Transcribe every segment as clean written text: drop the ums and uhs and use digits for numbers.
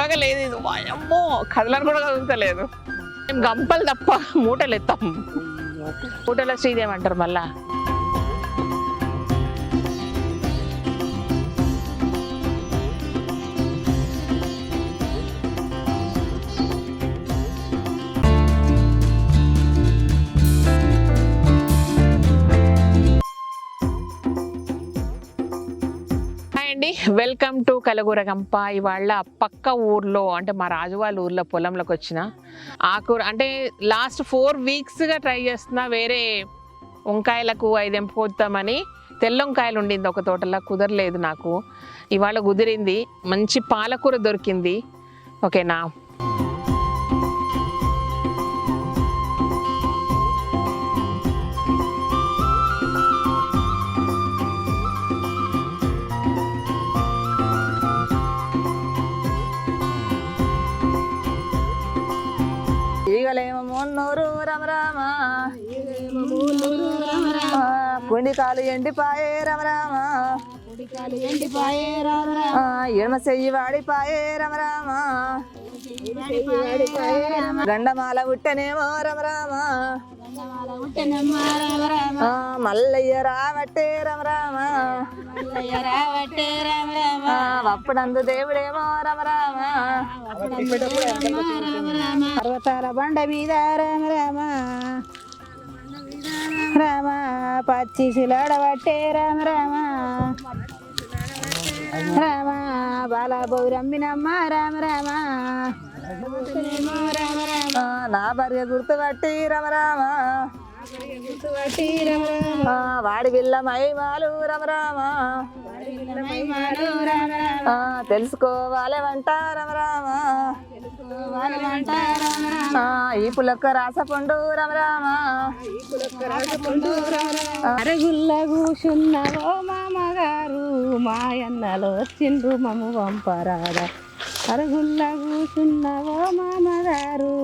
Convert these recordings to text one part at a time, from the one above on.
చిన్నగా లేదు ఇది, అమ్మో కదలని కూడా కదులుతలేదు. మేము గంపలు తప్ప మూటలు ఎత్తాం. మూటల శ్రీదేవి అంటారు మళ్ళా. Welcome to Kalagooragampa. ఇవాళ పక్క ఊర్లో అంటే మా రాజు వాళ్ళ ఊర్లో పొలంలోకి వచ్చిన ఆకూర అంటే లాస్ట్ 4 వీక్స్గా ట్రై చేస్తున్నా. వేరే వంకాయలకు 5 ఎంపుకొద్దామని తెల్ల వంకాయలు ఉండింది ఒక తోటలో, కుదరలేదు నాకు. ఇవాళ కుదిరింది, మంచి పాలకూర దొరికింది. ఓకేనా, మున్నూరు రమ రామ, కుండికాలు ఎండిపాయే రమ రామ, ఎడమ చెయ్యి వాడిపాయే రమ రామ, గండమాల ఉట్టనేమో రమ రామ, మల్లయ్య రావట్టే రమ రామ, అప్పుడందు దేవుడేమో రమ రామ, పర్వతాల బండ మీద రామ రామ, రామ పచ్చి శిలాడబట్టే రామ రామ, రామ బాల బౌరమ్మినమ్మ రామ రామ, నా భార్య గుర్తుపట్టి రమ రామ, వాడి విల్ల మైమాలు రమ రామ, తెలుసుకోవాలి వంట రమ రామ, ఈ పులక్క రాసపండు రమ రామ, అరుగుల్ల కూసున్నవో మామగారు మాయన్నలో వచ్చిండ్రు మమ్ము వంపరాదా, అరుగుల్ల కూసున్నవో మామగారు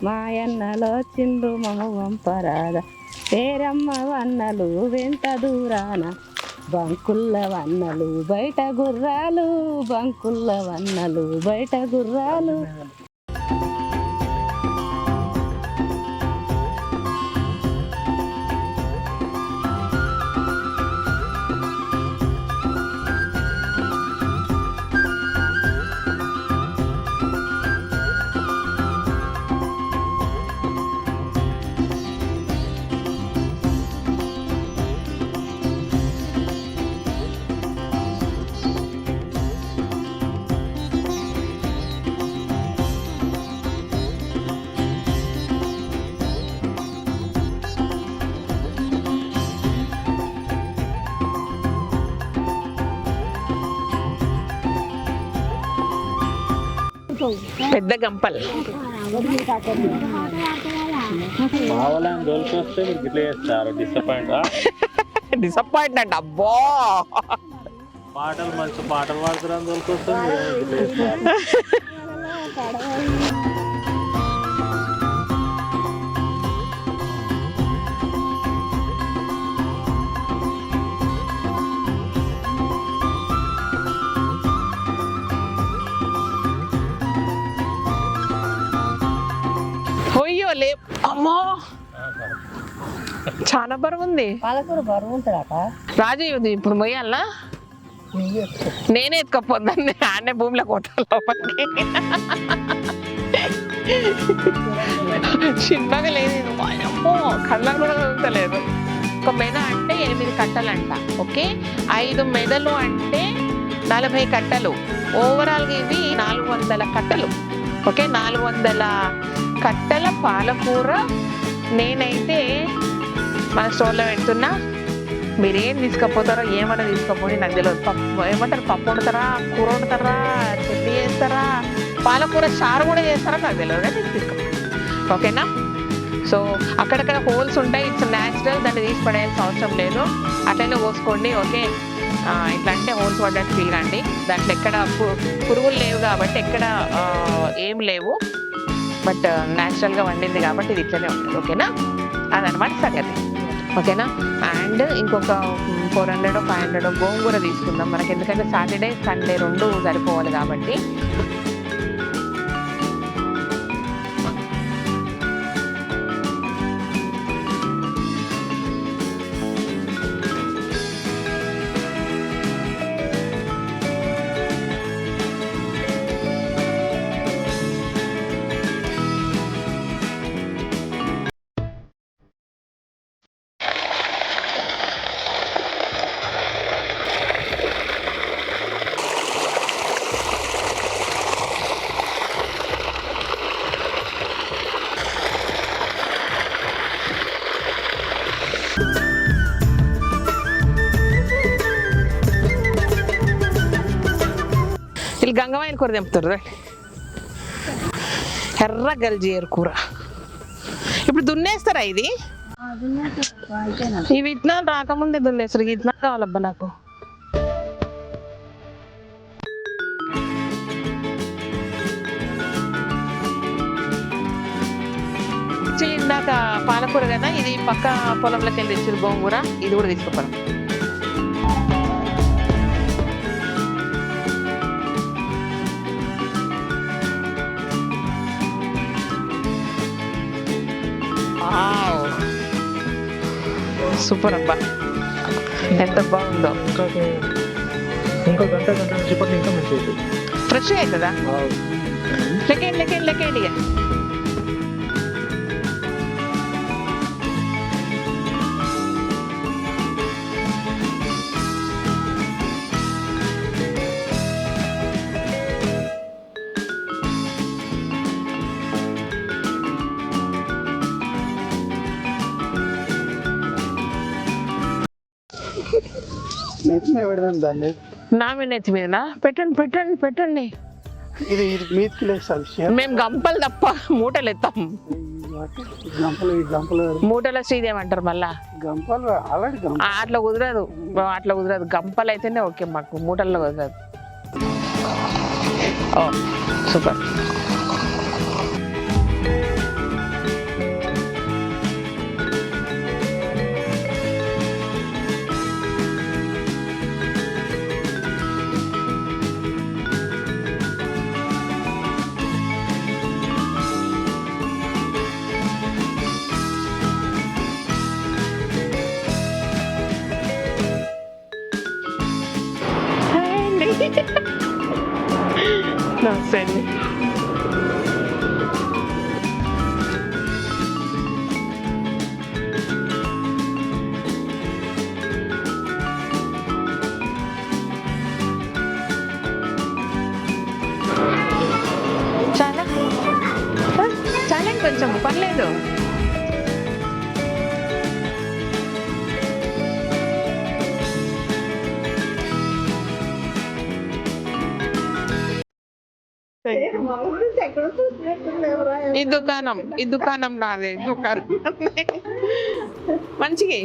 మాయన్నలో వచ్చిండ్రు మమ్ము వంపరాదా, పేరమ్మ వన్నలు వెంట దూరాన బంకుల్ల వన్నలు బయట గుర్రాలు, బంకుల్ల వన్నలు బయట గుర్రాలు. పెద్ద గంపలు డిసప్పాయింట్ అంట. అబ్బో పాటలు మంచి పాటలు పాడుతున్నా దొరికొస్తుంది. లే అమ్మో చాలా బరువు ఉంది. పాలకూర బరువు ఉంటుందట రాజు, ఇది ఇప్పుడు మొయ్యాలనా? నేనే ఎత్తుకపోద్దాన్ని, ఆడనే భూమిలో కొట్టాలి లోపలికి. చిన్నగా లేదు ఇది, అమ్మో కళ్ళకు కూడా కదులుతలేదు. ఒక మెద అంటే 8 కట్టలంట. ఓకే, 5 మెదలు అంటే 40 కట్టలు. ఓవరాల్గా ఇవి 400 కట్టలు. ఓకే, 400 కట్టల పాలకూర నేనైతే మన స్టోర్లో పెడుతున్నా. మీరేం తీసుకపోతారో ఏమన్నా తీసుకపోయి నాకు తెలియదు. పప్పు ఏమంటారు, పప్పు వండుతారా, కూర వండుతారా, చట్నీ చేస్తారా, పాలకూర చారు కూడా చేస్తారా నాకు తెలియదు, కానీ తీసుకో. ఓకేనా, సో అక్కడక్కడ హోల్స్ ఉంటాయి, ఇట్స్ న్యాచురల్, దాన్ని తీసి పడేయాల్సిన అవసరం లేదు. అట్లనే కోసుకోండి. ఓకే, ఇట్లా అంటే హోల్స్ పడ్డట్టు ఫీల్ అండి. దాంట్లో ఎక్కడ పురుగులు లేవు కాబట్టి ఎక్కడ ఏం లేవు. బట్ న్యాచురల్గా వండింది కాబట్టి ఇది ఇట్లనే ఉంటుంది. ఓకేనా, అదనమాట సంగతి. ఓకేనా, అండ్ ఇంకొక 400 500 గోంగూర తీసుకుందాం మనకి, ఎందుకంటే సాటర్డే సండే 2 సరిపోవాలి కాబట్టి. వీళ్ళు గంగవాయిల కూర తెంపుతారు రండి. ఎర్ర గల్జీరు కూర. ఇప్పుడు దున్నేస్తారా ఇది? ఈ విత్తనాలు రాకముందే దున్నేస్తారు. ఈ విత్తనాలు కావాలబ్బా నాకు. ఇందాక పాలకూర కదా, ఇది పక్క పొలంలోకి వెళ్ళి తెచ్చారు గోంగూర. ఇది కూడా తీసుకోపోతాం. సూపర్ అబ్బా, ఎంత బాగుందో. ఇంకో గంట నుంచి ఇంకా మంచిది. ఫ్రెష్ అవుతుందా? లెక్కేయండి ఇక. నా మీద నెత్తి మీద పెట్టండి. ఇది మీదకి లేదు. మేము గంపలు తప్ప మూటలు ఎత్తాం. మూటల శ్రీదేమంటారు మళ్ళా. గంపలు ఆల్రెడీ అట్లా కుదరదు. గంపలు అయితేనే ఓకే, మాకు మూటల్లో కుదరదు. ఓ సూపర్. నమస్తే అండి. చాలా కొంచెం పర్లేదు. ఈ దుకాణం నాదే. మంచిగా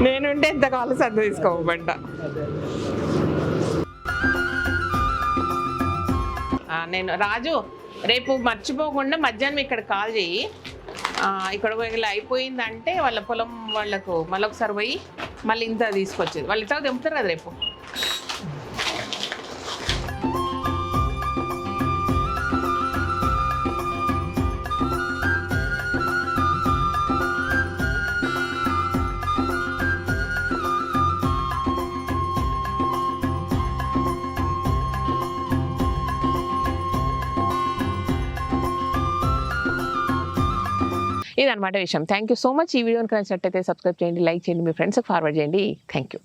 నేనుంటే ఎంత కావాలి సర్దు తీసుకోమంట. నేను రాజు రేపు మర్చిపోకుండా మధ్యాహ్నం ఇక్కడ కాల్ చేయి. ఇక్కడ ఇలా అయిపోయిందంటే వాళ్ళ పొలం వాళ్ళకు మళ్ళీ ఒకసారి పోయి మళ్ళీ ఇంత తీసుకొచ్చేది. వాళ్ళు ఇంత తెంపుతారు కదా రేపు. ఇదన్నమాట విషయం. Thank you so much. ఈ వీడియోని నచ్చినట్టయితే సబ్స్క్రైబ్ చేయండి, లైక్ చేయండి, మీ ఫ్రెండ్స్కి ఫార్వర్డ్ చేయండి. Thank you.